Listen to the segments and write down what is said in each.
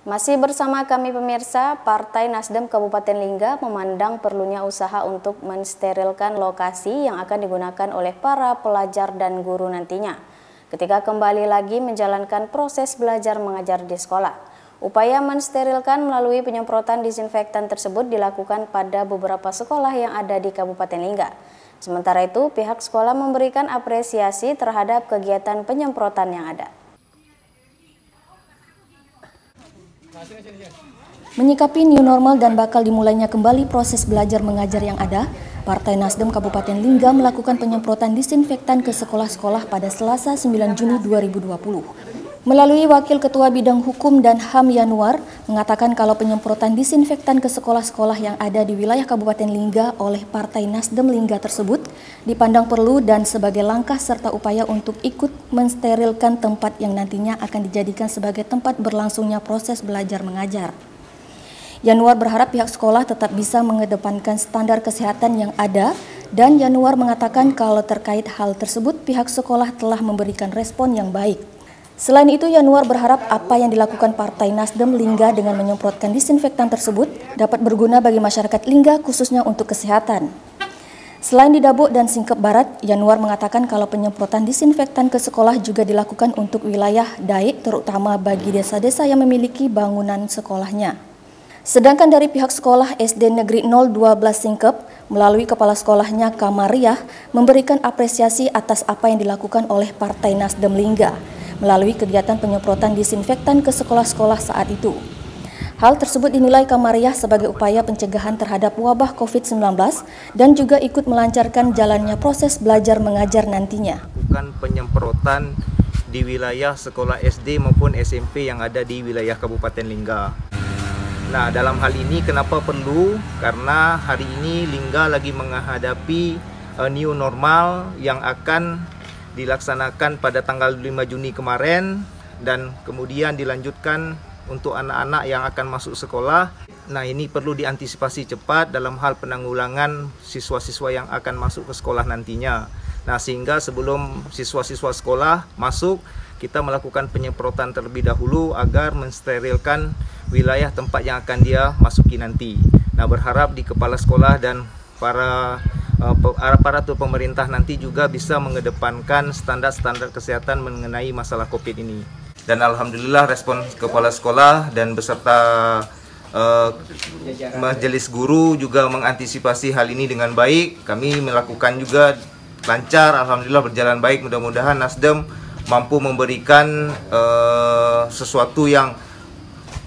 Masih bersama kami pemirsa, Partai Nasdem Kabupaten Lingga memandang perlunya usaha untuk mensterilkan lokasi yang akan digunakan oleh para pelajar dan guru nantinya ketika kembali lagi menjalankan proses belajar mengajar di sekolah. Upaya mensterilkan melalui penyemprotan disinfektan tersebut dilakukan pada beberapa sekolah yang ada di Kabupaten Lingga. Sementara itu, pihak sekolah memberikan apresiasi terhadap kegiatan penyemprotan yang ada. Menyikapi new normal dan bakal dimulainya kembali proses belajar mengajar yang ada, Partai Nasdem Kabupaten Lingga melakukan penyemprotan disinfektan ke sekolah-sekolah pada Selasa 9 Juni 2020. Melalui Wakil Ketua Bidang Hukum dan HAM Yanuar mengatakan kalau penyemprotan disinfektan ke sekolah-sekolah yang ada di wilayah Kabupaten Lingga oleh Partai Nasdem Lingga tersebut dipandang perlu dan sebagai langkah serta upaya untuk ikut mensterilkan tempat yang nantinya akan dijadikan sebagai tempat berlangsungnya proses belajar mengajar. Yanuar berharap pihak sekolah tetap bisa mengedepankan standar kesehatan yang ada dan Yanuar mengatakan kalau terkait hal tersebut pihak sekolah telah memberikan respon yang baik. Selain itu, Yanuar berharap apa yang dilakukan Partai Nasdem Lingga dengan menyemprotkan disinfektan tersebut dapat berguna bagi masyarakat Lingga khususnya untuk kesehatan. Selain di Dabuk dan Singkep Barat, Yanuar mengatakan kalau penyemprotan disinfektan ke sekolah juga dilakukan untuk wilayah Daik terutama bagi desa-desa yang memiliki bangunan sekolahnya. Sedangkan dari pihak sekolah SD Negeri 012 Singkep, melalui kepala sekolahnya Kamariah, memberikan apresiasi atas apa yang dilakukan oleh Partai Nasdem Lingga melalui kegiatan penyemprotan disinfektan ke sekolah-sekolah saat itu. Hal tersebut dinilai Kamariah sebagai upaya pencegahan terhadap wabah COVID-19 dan juga ikut melancarkan jalannya proses belajar mengajar nantinya. Bukan penyemprotan di wilayah sekolah SD maupun SMP yang ada di wilayah Kabupaten Lingga. Nah, dalam hal ini kenapa perlu? Karena hari ini Lingga lagi menghadapi new normal yang akan dilaksanakan pada tanggal 5 Juni kemarin dan kemudian dilanjutkan untuk anak-anak yang akan masuk sekolah. Nah, ini perlu diantisipasi cepat dalam hal penanggulangan siswa-siswa yang akan masuk ke sekolah nantinya. Nah, sehingga sebelum siswa-siswa sekolah masuk, kita melakukan penyemprotan terlebih dahulu agar mensterilkan wilayah tempat yang akan dia masuki nanti. Nah, berharap di kepala sekolah dan para aparatur pemerintah nanti juga bisa mengedepankan standar-standar kesehatan mengenai masalah COVID ini. Dan alhamdulillah respon kepala sekolah dan beserta majelis guru juga mengantisipasi hal ini dengan baik. Kami melakukan juga lancar, alhamdulillah berjalan baik. Mudah-mudahan Nasdem mampu memberikan sesuatu yang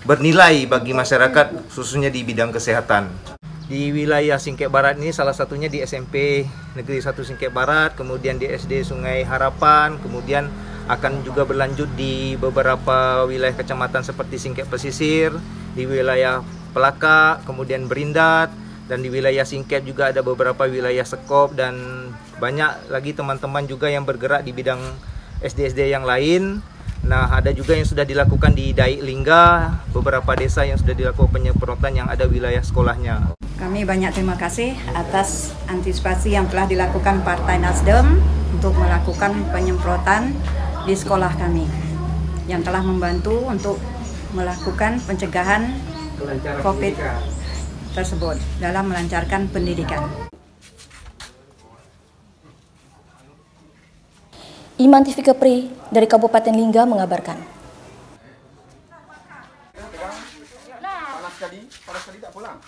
bernilai bagi masyarakat khususnya di bidang kesehatan. Di wilayah Singkep Barat ini salah satunya di SMP Negeri 1 Singkep Barat, kemudian di SD Sungai Harapan, kemudian akan juga berlanjut di beberapa wilayah kecamatan seperti Singkep Pesisir, di wilayah Pelaka, kemudian Berindat, dan di wilayah Singkep juga ada beberapa wilayah Sekop dan banyak lagi teman-teman juga yang bergerak di bidang SD-SD yang lain. Nah, ada juga yang sudah dilakukan di Daik Lingga, beberapa desa yang sudah dilakukan penyemprotan yang ada wilayah sekolahnya. Kami banyak terima kasih atas antisipasi yang telah dilakukan Partai Nasdem untuk melakukan penyemprotan di sekolah kami yang telah membantu untuk melakukan pencegahan COVID tersebut dalam melancarkan pendidikan. Iman TV Kepri dari Kabupaten Lingga mengabarkan. Panas sekali tak pulang.